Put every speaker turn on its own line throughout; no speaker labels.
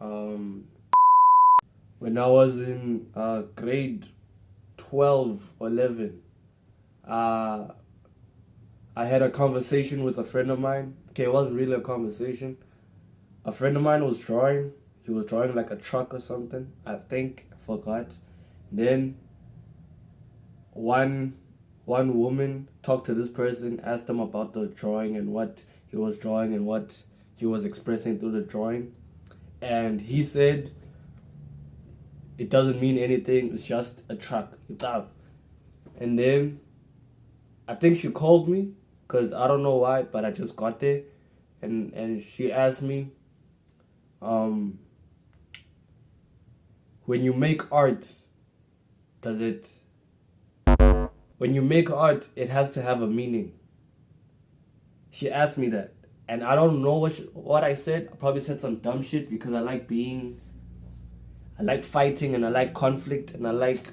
Um, when I was in grade 12 or 11, uh, I had a conversation with a friend of mine. Okay, it wasn't really a conversation. A friend of mine was drawing. He was drawing like a truck or something. I think I forgot. Then one one woman talked to this person, asked him about the drawing and what he was drawing and what he was expressing through the drawing. And he said it doesn't mean anything, it's just a truck. It's up. And then I think she called me because I don't know why, but I just got there, and she asked me, um, when you make art, does it? When you make art, it has to have a meaning. She asked me that, and I don't know what I said. I probably said some dumb shit because I like fighting, and I like conflict, and I like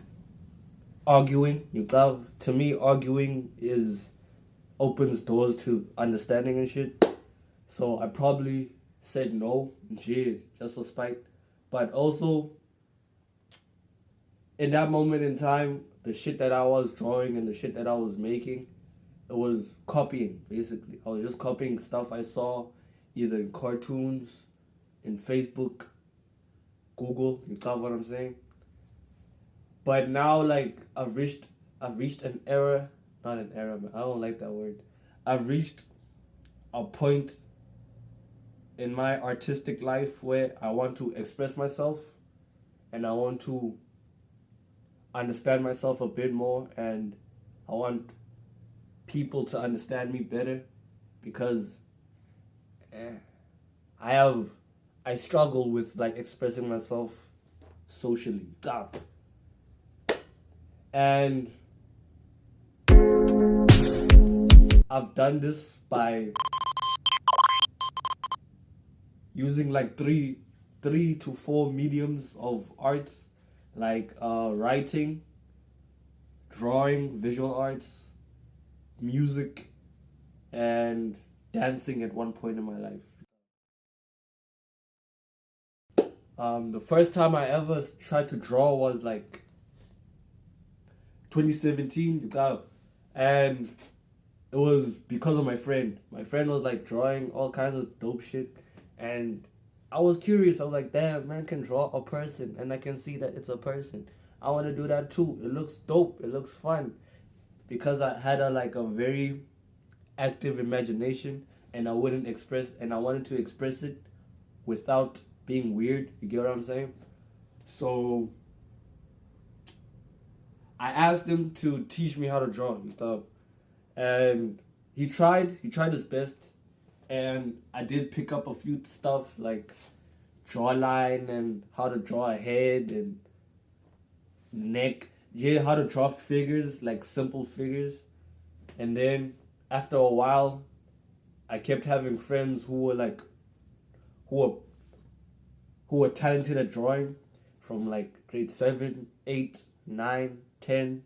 arguing. You love to me, arguing is opens doors to understanding and shit. So I probably said no, gee, just for spite. But also, in that moment in time, the shit that I was drawing and the shit that I was making, it was copying, basically. I was just copying stuff I saw either in cartoons, in Facebook, Google, you got what I'm saying? But now, like, I've reached an era, not an era, man, I don't like that word. I've reached a point in my artistic life where I want to express myself and I want to understand myself a bit more, and I want people to understand me better because eh, I have I struggle with like expressing myself socially. And I've done this by using like three to four mediums of art, like writing, drawing, visual arts, music, and dancing at one point in my life. The first time I ever tried to draw was like 2017, you got, and it was because of my friend. My friend was like drawing all kinds of dope shit, and I was curious. I was like, damn, man can draw a person, and I can see that it's a person. I want to do that too. It looks dope. It looks fun, because I had a very active imagination, and I wanted to express it without being weird. You get what I'm saying? So I asked him to teach me how to draw and stuff, and he tried his best, and I did pick up a few stuff like draw line and how to draw a head and neck, yeah, how to draw figures, like simple figures. And then after a while, I kept having friends who were who were talented at drawing from like grade 7, 8, 9, 10,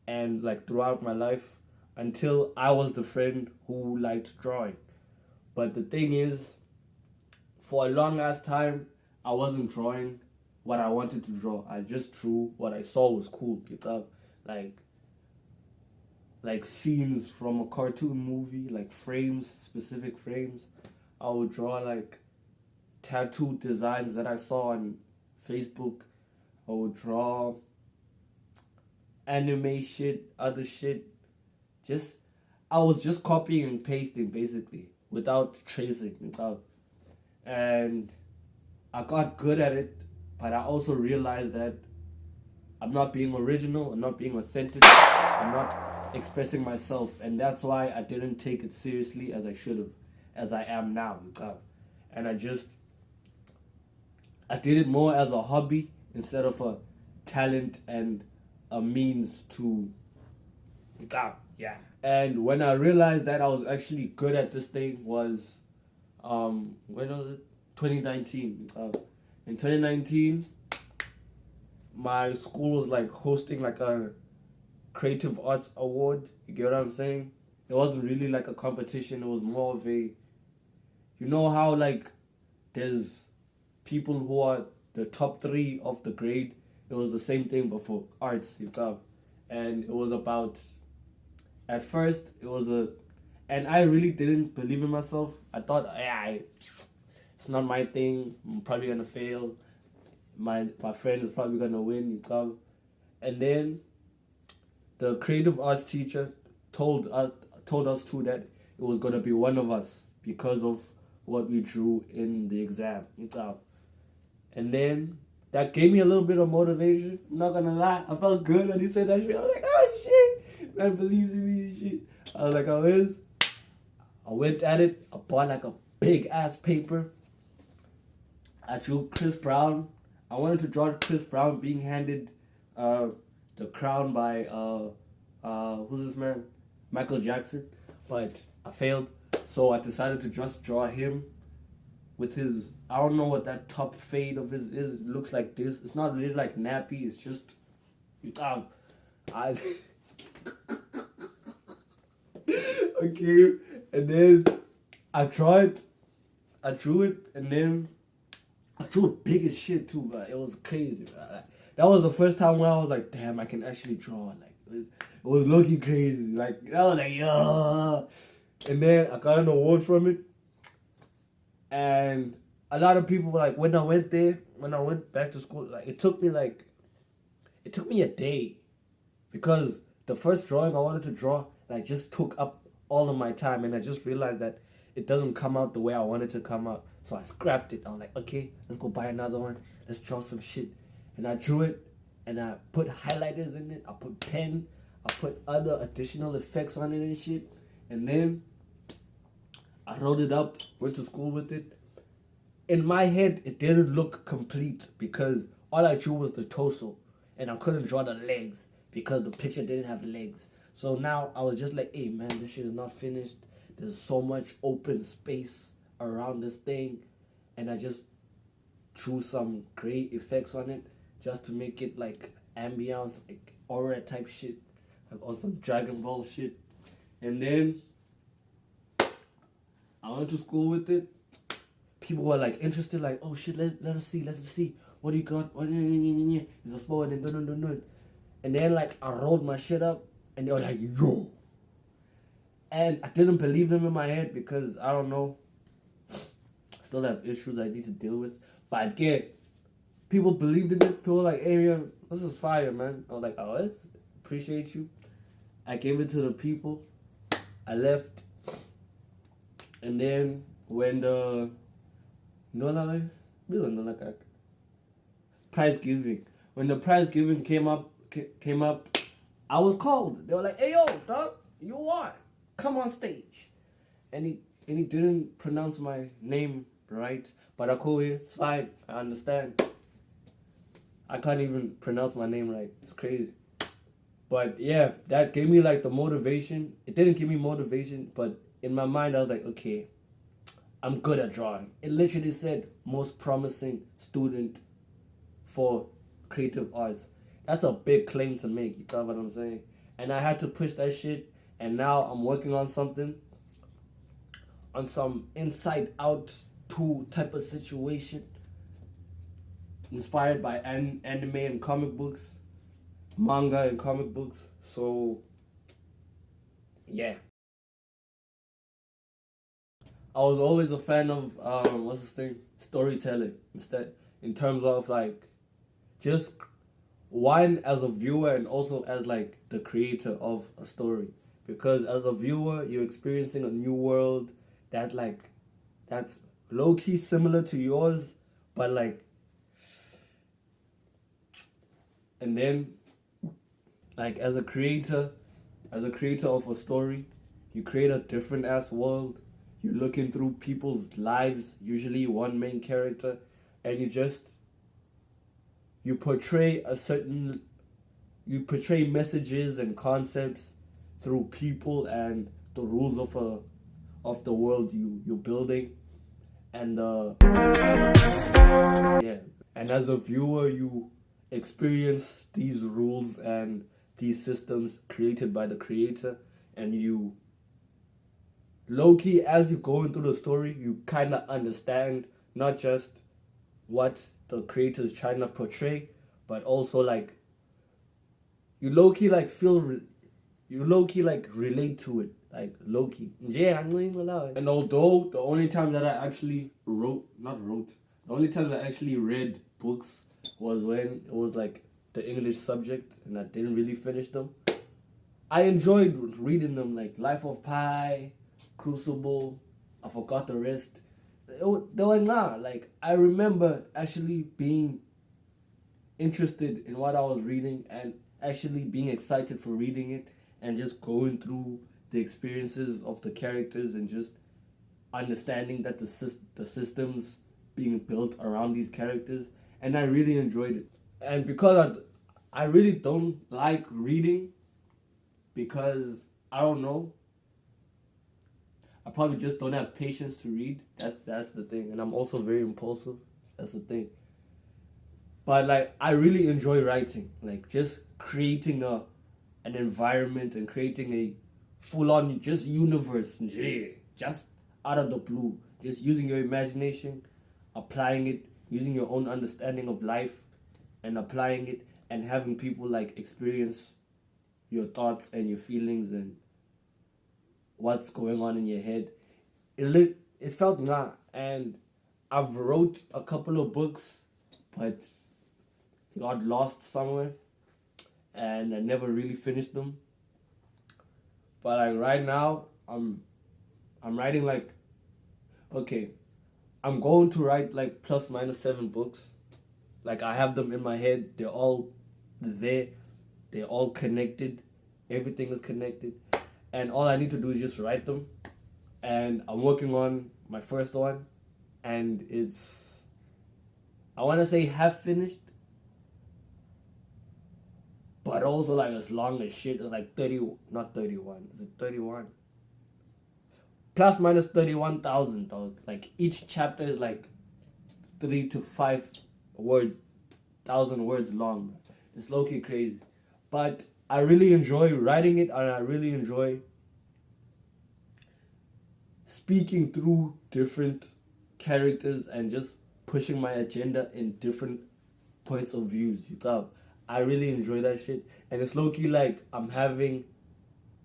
and like throughout my life until I was the friend who liked drawing. But the thing is, for a long ass time, I wasn't drawing what I wanted to draw. I just drew what I saw was cool. You know? Like like scenes from a cartoon movie, like frames, specific frames. I would draw like tattoo designs that I saw on Facebook. I would draw anime shit, other shit. Just I was just copying and pasting basically without tracing, without, and I got good at it, but I also realized that I'm not being original, I'm not being authentic, I'm not expressing myself, and that's why I didn't take it seriously as I should have, as I am now. And I did it more as a hobby instead of a talent and a means to. Yeah. And when I realized that I was actually good at this thing was, when was it? 2019. In 2019, my school was like hosting like a creative arts award. You get what I'm saying? It wasn't really like a competition. It was more of a, you know how like there's people who are the top three of the grade. It was the same thing, but for arts, you know. And it was about, at first, it was a, and I really didn't believe in myself. I thought, yeah, it's not my thing. I'm probably gonna fail. My friend is probably gonna win. You know. And then the creative arts teacher told us too that it was gonna be one of us because of what we drew in the exam. You know. And then that gave me a little bit of motivation. I'm not gonna lie, I felt good when he said that shit. I was like, oh shit, man believes in me and shit. I was like, how is? I went at it. I bought like a big ass paper. I drew Chris Brown. I wanted to draw Chris Brown being handed the crown by who's this man? Michael Jackson. But I failed. So I decided to just draw him with his, I don't know what that top fade of his is. It looks like this. It's not really like nappy. It's just I okay. And then I drew it, and then I drew it big as shit too, but it was crazy, bro. Like, that was the first time where I was like, damn, I can actually draw. Like it was looking crazy. Like I was like, yeah. And then I got an award from it. And a lot of people, like, when I went back to school, like, it took me a day, because the first drawing I wanted to draw, like, just took up all of my time, and I just realized that it doesn't come out the way I wanted to come out. So I scrapped it. I was like, okay, let's go buy another one. Let's draw some shit. And I drew it, and I put highlighters in it. I put pen. I put other additional effects on it and shit. And then I rolled it up, went to school with it. In my head, it didn't look complete because all I drew was the torso, and I couldn't draw the legs because the picture didn't have legs. So now I was just like, hey man, this shit is not finished. There's so much open space around this thing, and I just drew some gray effects on it just to make it like ambience, like aura type shit, like on some Dragon Ball shit. And then I went to school with it. People were like interested, like, oh shit, let us see. What do you got? It's a sport, and then like I rolled my shit up, and they were like, yo. And I didn't believe them in my head because I don't know. I still have issues I need to deal with. But again, people believed in it. People were like, hey man, this is fire, man. I was like, oh, appreciate you. I gave it to the people. I left. And then when the prize giving, when the prize giving came up, I was called. They were like, "Hey yo, dog, you what? Come on stage." And he didn't pronounce my name right, but it's fine. I understand. I can't even pronounce my name right. It's crazy. But yeah, that gave me like the motivation. It didn't give me motivation, but in my mind I was like, okay, I'm good at drawing. It literally said most promising student for creative arts. That's a big claim to make, you know what I'm saying? And I had to push that shit, and now I'm working on something, on some Inside Out 2 type of situation, inspired by anime and comic books, manga and comic books. So, yeah. I was always a fan of storytelling, instead, in terms of like just one as a viewer and also as like the creator of a story, because as a viewer you're experiencing a new world that's low key similar to yours, but like, and then like as a creator of a story, you create a different ass world. You're looking through people's lives, usually one main character, and you portray messages and concepts through people and the rules of the world you're building, and yeah, and as a viewer you experience these rules and these systems created by the creator, and you low key, as you go into the story, you kind of understand not just what the creator's trying to portray, but also like you low key like you low key like relate to it, like low key. Yeah, I'm going allow. And although the only time that I actually the only time that I actually read books was when it was like the English subject, and I didn't really finish them. I enjoyed reading them, like Life of Pi, Crucible. I forgot the rest. They were not like I remember actually being interested in what I was reading and actually being excited for reading it and just going through the experiences of the characters and just understanding that the systems being built around these characters, and I really enjoyed it. And because I really don't like reading because I don't know, I probably just don't have patience to read. That's the thing, and I'm also very impulsive. That's the thing. But like I really enjoy writing, like just creating an environment and creating a full on just universe, yeah, just out of the blue, just using your imagination, applying it, using your own understanding of life, and applying it, and having people like experience your thoughts and your feelings and what's going on in your head. It felt nah, and I've wrote a couple of books, but got lost somewhere, and I never really finished them. But like right now, I'm writing like okay, I'm going to write like plus minus 7 books. Like I have them in my head. They're all there. They're all connected. Everything is connected, and all I need to do is just write them. And I'm working on my first one, and it's I want to say half finished, but also like as long as shit. It's like 30, not 31. Is it 31? Plus minus 31,000 dog. Like each chapter is like 3 to 5 words, 1,000 words long. It's low key crazy, but I really enjoy writing it, and I really enjoy speaking through different characters and just pushing my agenda in different points of views. You thought I really enjoy that shit, and it's low key like I'm having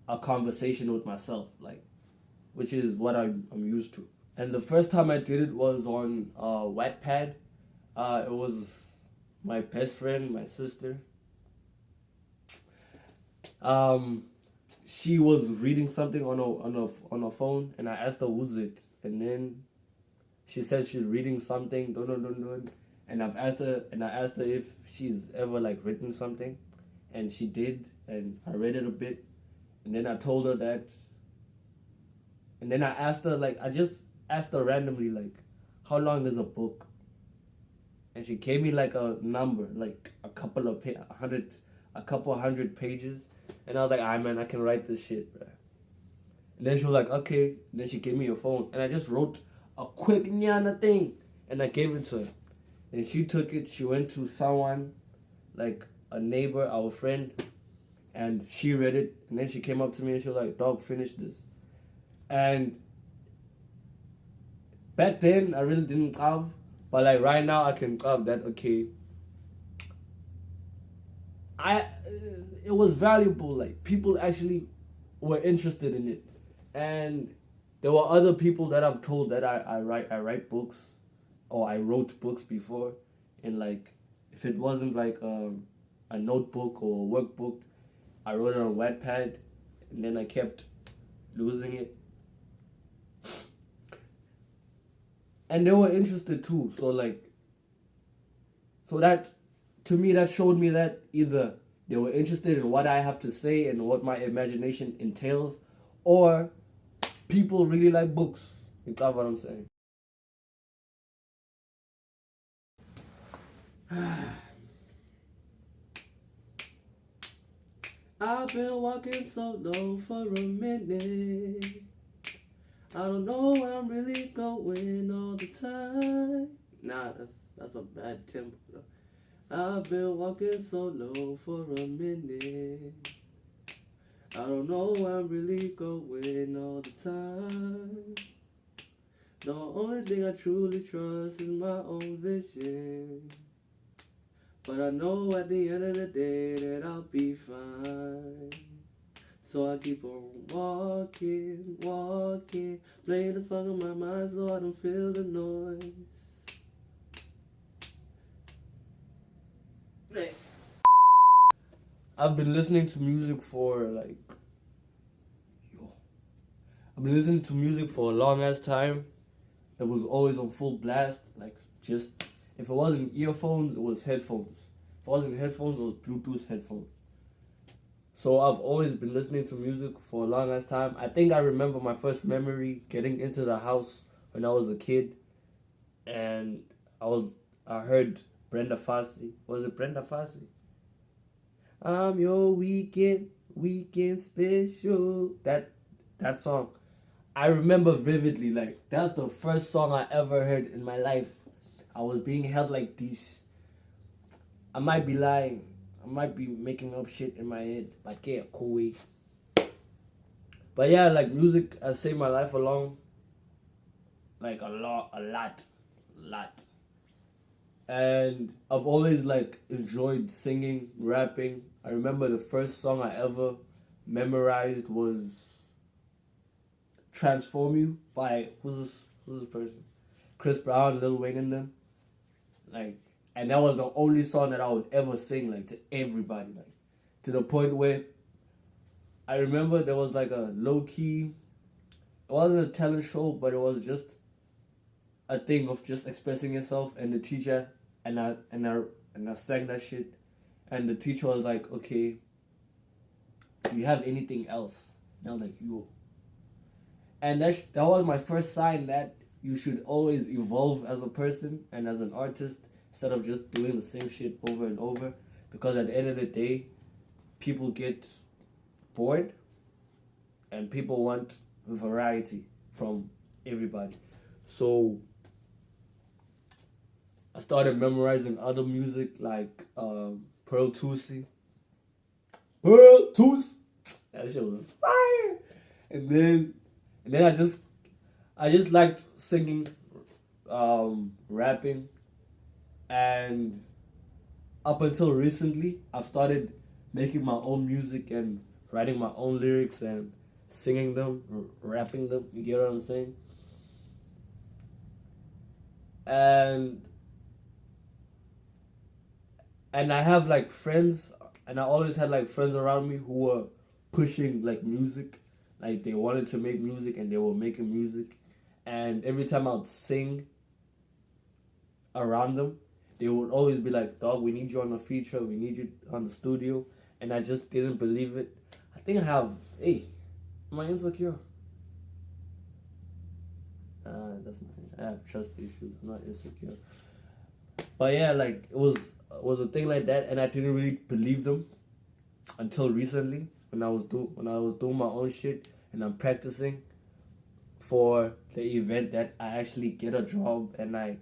a conversation with myself, like which is what I'm used to. And the first time I did it was on Wattpad. It was my best friend, my sister. Um, she was reading something on her phone, and I asked her who's it, and then she said she's reading something, dun. And I asked her if she's ever like written something, and she did, and I read it a bit, and then I told her that, and then I asked her like I just asked her randomly like, how long is a book? And she gave me like a number, like a couple hundred pages, and I was like, "Ah man, I can write this shit, bro." And then she was like, "Okay." And then she gave me a phone, and I just wrote a quick nyana thing, and I gave it to her. And she took it. She went to someone, like a neighbor, our friend, and she read it. And then she came up to me and she was like, "Dog, finish this." And back then, I really didn't have, but like right now, I can have that. Okay, it was valuable. Like people actually were interested in it, and there were other people that I've told that I write books, or I wrote books before, and like if it wasn't like a notebook or a workbook, I wrote it on Wattpad, and then I kept losing it, and they were interested too. So like so that to me that showed me that either they were interested in what I have to say and what my imagination entails, or people really like books. You got what I'm saying? I've been walking solo for a minute. I don't know where I'm really going all the time. Nah, that's a bad tempo though. I've been walking solo for a minute. I don't know where I'm really going all the time. The only thing I truly trust is my own vision. But I know at the end of the day that I'll be fine. So I keep on walking, walking, playing the song in my mind so I don't feel the noise. I've been listening to music for I've been listening to music for a long ass time. It was always on full blast, just if it wasn't earphones, it was headphones. If it wasn't headphones, it was Bluetooth headphones. So I've always been listening to music for a long ass time. I think I remember my first memory getting into the house when I was a kid, and I heard Brenda Fassie. Was it Brenda Fassie? I'm your weekend special. That song, I remember vividly. Like, that's the first song I ever heard in my life. I was being held like this. I might be lying. I might be making up shit in my head. But yeah, cool way. But yeah, like, music has saved my life along. Like, a lot. And I've always enjoyed singing, rapping. I remember the first song I ever memorized was Transform You by who's this person? Chris Brown, Lil Wayne and them. And that was the only song that I would ever sing to everybody. To the point where I remember there was a low key, it wasn't a talent show, but it was just a thing of just expressing yourself, and the teacher and I sang that shit, and the teacher was like, okay, do you have anything else? And I was like, yo. And that was my first sign that you should always evolve as a person and as an artist instead of just doing the same shit over and over, because at the end of the day, people get bored and people want variety from everybody. So I started memorizing other music like Pearl Tusi. Pearl Tusi. That shit was fire. And then I just liked singing, rapping, and up until recently I've started making my own music and writing my own lyrics and singing them, rapping them. You get what I'm saying? And I have friends, and I always had friends around me who were pushing music, they wanted to make music and they were making music, and every time I'd sing around them, they would always be like, "Dog, we need you on the feature, we need you on the studio," and I just didn't believe it. I think am I insecure? That's not. I have trust issues. I'm not insecure. But yeah, it was a thing like that, and I didn't really believe them until recently when I was doing my own shit and I'm practicing for the event that I actually get a job and I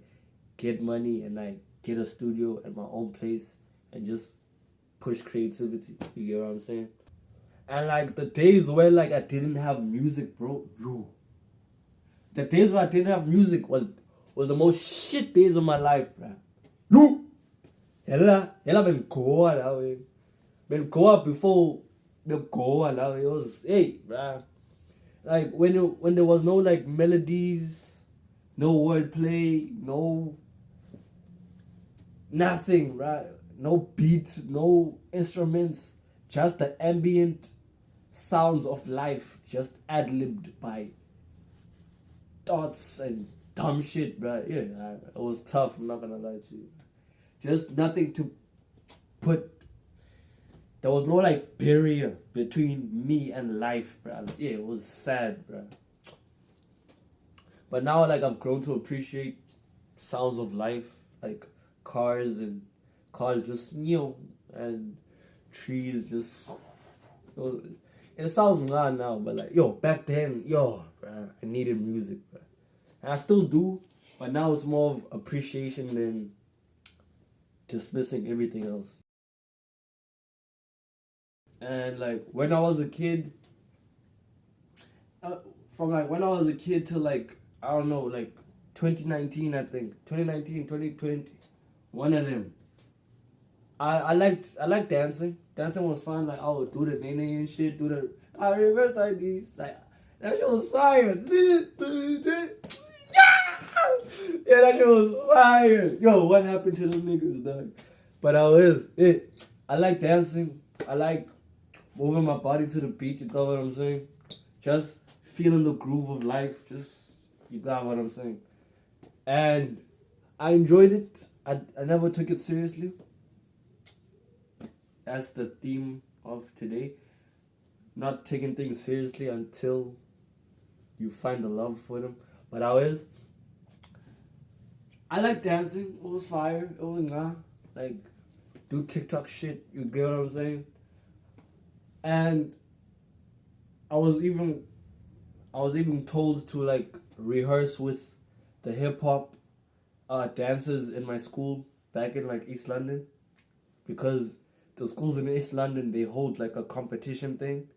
get money and I get a studio at my own place and just push creativity. You get what I'm saying? And the days where I didn't have music, bro, yo. The days where I didn't have music was the most shit days of my life, bro. Yo! Hella been Goa that way. Been Goa before the Goa that way. It was, hey, bro. When there was no melodies, no wordplay, no nothing, right? No beats, no instruments, just the ambient sounds of life, just ad-libbed by thoughts and dumb shit, bro. Yeah, it was tough, I'm not gonna lie to you. Just nothing to put. There was no barrier between me and life, bro. Yeah, it was sad, bro. But now I've grown to appreciate sounds of life, cars and cars just and trees just. It sounds mad now, but back then, bro, I needed music, bro. And I still do, but now it's more of appreciation than dismissing everything else. And when I was a kid, from when I was a kid to I don't know, like 2019, I think 2019, 2020, one of them. I liked dancing. Dancing was fun. Like I would do the nene and shit. Do the I reverse like these. Like that shit was fire. Yeah, that shit was fire. Yo, what happened to them niggas, dog? But I was it. I like dancing. I like moving my body to the beat. You got what I'm saying? Just feeling the groove of life. Just you got what I'm saying. And I enjoyed it. I never took it seriously. That's the theme of today. Not taking things seriously until you find the love for them. But I like dancing. It was fire. It was nah. Like, do TikTok shit. You get what I'm saying? And I was even I was even told to like rehearse with the hip hop dancers in my school back in like East London, because the schools in East London, they hold like a competition thing,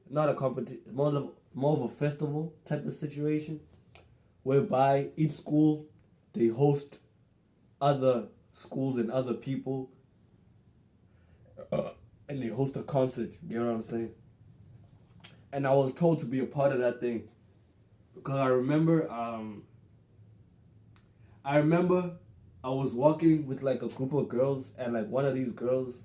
not a competition, more of a festival type of situation, whereby each school they host other schools and other people, and they host a concert. You know what I'm saying? And I was told to be a part of that thing because I remember I was walking with like a group of girls, and like one of these girls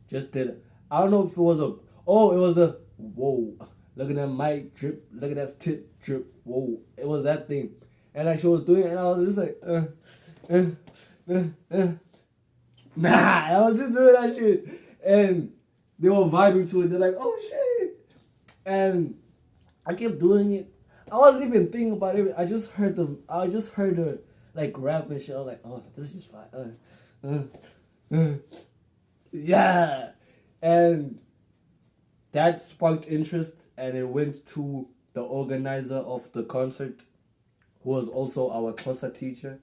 just did. I don't know if it was a. Oh, it was the whoa. Look at that mic drip. Look at that tit drip. Whoa, it was that thing, and like she was doing it, and I was just like, uh, uh, uh. Nah, I was just doing that shit, and they were vibing to it. They're like, oh shit, and I kept doing it. I wasn't even thinking about it. I just heard them. I just heard her like rap and shit. I was like, oh, this is fine. Uh. Yeah, and that sparked interest, and it went to the organizer of the concert, who was also our Xhosa teacher,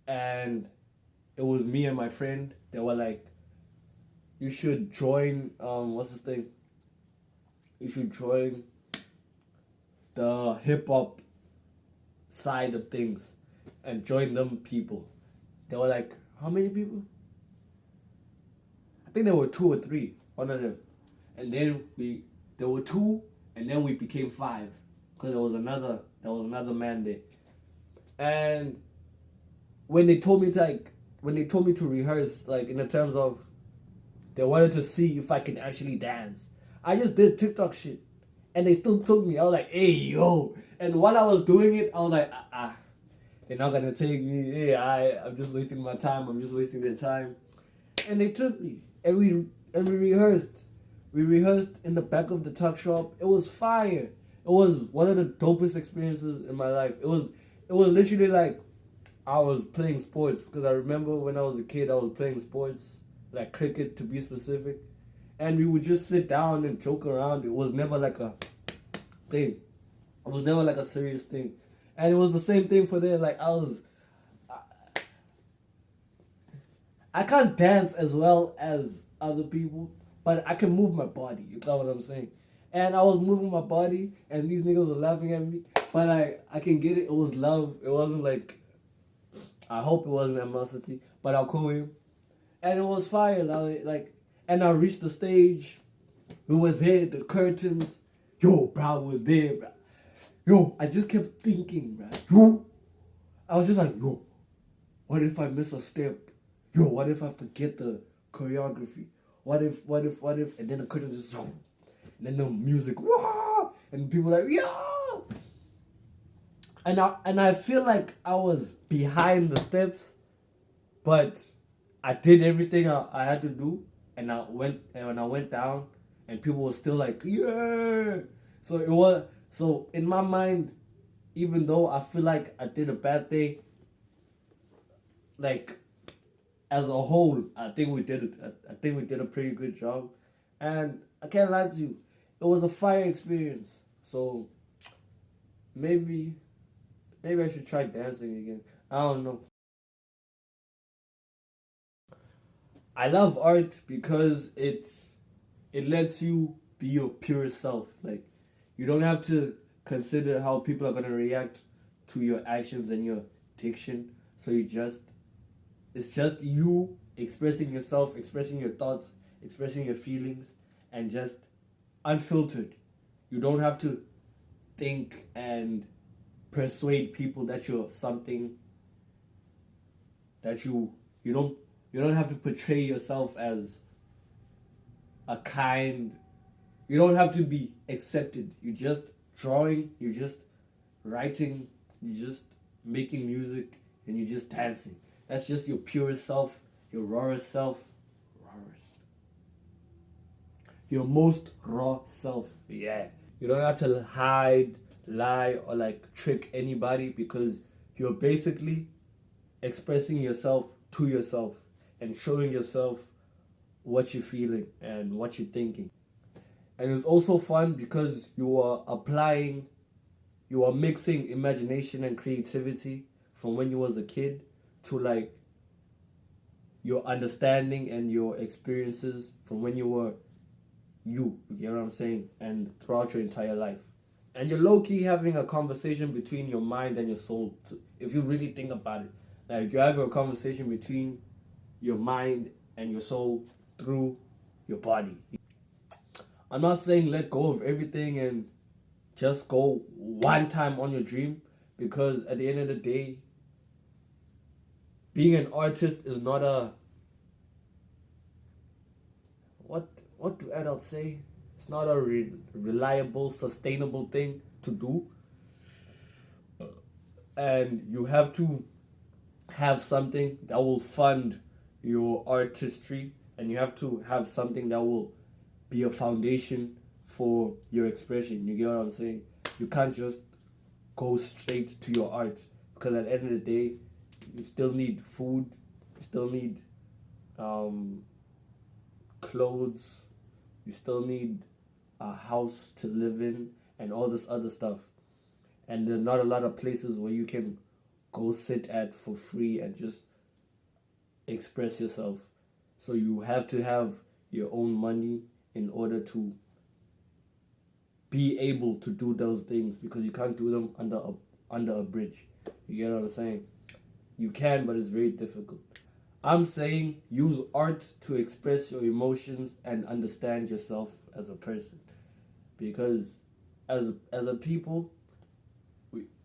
and it was me and my friend. They were like, "You should join. What's this thing? You should join the hip hop side of things, and join them people." They were like, "How many people?" I think there were two or three. One of them, and then there were two, and then we became five, because there was another man there, and when they told me to rehearse, like in the terms of they wanted to see if I can actually dance, I just did TikTok shit, and they still took me. I was like, hey yo, and while I was doing it, I was like, they're not gonna take me. Hey, I'm just wasting my time. I'm just wasting their time, and they took me, and we rehearsed. We rehearsed in the back of the tuck shop. It was fire. It was one of the dopest experiences in my life. It was literally like I was playing sports, because I remember when I was a kid I was playing sports, like cricket to be specific, and we would just sit down and joke around. It was never like a thing. It was never like a serious thing, and it was the same thing for them. Like I can't dance as well as other people, but I can move my body. You know what I'm saying? And I was moving my body, and these niggas were laughing at me. But I can get it. It was love. It wasn't like, I hope it wasn't animosity, but I'll call him. And it was fire. Like, and I reached the stage. We were there. The curtains. Yo, bro, we were there, bro. Yo, I just kept thinking, bro. Yo, I was just like, yo, what if I miss a step? Yo, what if I forget the choreography? What if? And then the curtains just, and then the music, wah! And people like, yeah! And I feel like I was behind the steps, but I did everything I had to do, and when I went down, and people were still like, yeah! So in my mind, even though I feel like I did a bad thing, like, as a whole, I think we did it. I think we did a pretty good job, and I can't lie to you, it was a fire experience. So maybe I should try dancing again. I don't know. I love art because it lets you be your pure self. Like, you don't have to consider how people are gonna react to your actions and your diction. So it's just you expressing yourself, expressing your thoughts, expressing your feelings, and just unfiltered. You don't have to think and persuade people that you're something, that you don't have to portray yourself as a kind. You don't have to be accepted. You just drawing, you just writing, you just making music, and you just dancing. That's just your purest self, your rawest self, rawest, your most raw self. Yeah, you don't have to hide, lie, or like trick anybody, because you're basically expressing yourself to yourself and showing yourself what you're feeling and what you're thinking. And it's also fun because you are mixing imagination and creativity from when you was a kid to like your understanding and your experiences from when you were you get what I'm saying, and throughout your entire life. And you're low-key having a conversation between your mind and your soul, if you really think about it. Like, you're having a conversation between your mind and your soul through your body. I'm not saying let go of everything and just go one time on your dream, because at the end of the day, being an artist is not a what do adults say? It's not a reliable, sustainable thing to do, and you have to have something that will fund your artistry, and you have to have something that will be a foundation for your expression. You get what I'm saying? You can't just go straight to your art, because at the end of the day, you still need food, you still need clothes, you still need a house to live in, and all this other stuff. And there are not a lot of places where you can go sit at for free and just express yourself. So you have to have your own money in order to be able to do those things, because you can't do them under a bridge. You get what I'm saying? You can, but it's very difficult. I'm saying use art to express your emotions and understand yourself as a person, because as a people,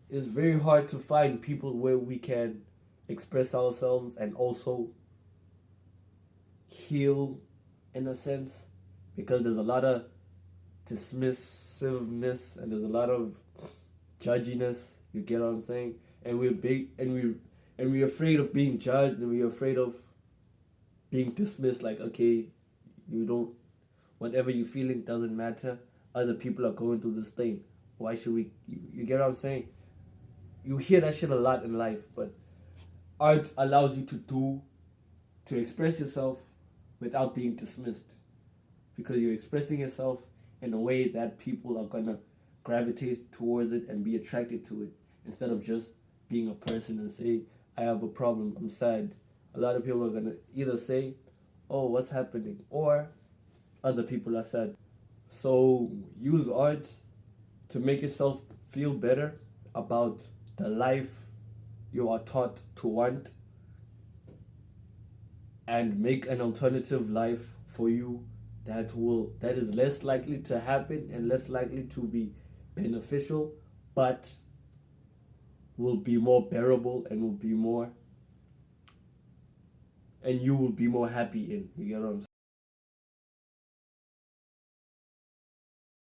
it's very hard to find people where we can express ourselves and also heal, in a sense, because there's a lot of dismissiveness and there's a lot of judginess. You get what I'm saying? And we're big, and we're afraid of being judged, and we're afraid of being dismissed. Like, okay, you don't, whatever you're feeling doesn't matter. Other people are going through this thing. Why should we? You get what I'm saying? You hear that shit a lot in life, but art allows you to express yourself without being dismissed, because you're expressing yourself in a way that people are gonna gravitate towards it and be attracted to it, instead of just being a person and say, I have a problem, I'm sad. A lot of people are gonna either say, oh, what's happening, or other people are sad. So use art to make yourself feel better about the life you are taught to want, and make an alternative life for you that is less likely to happen and less likely to be beneficial, but will be more bearable and will be more, and you will be more happy in. You get what I'm saying?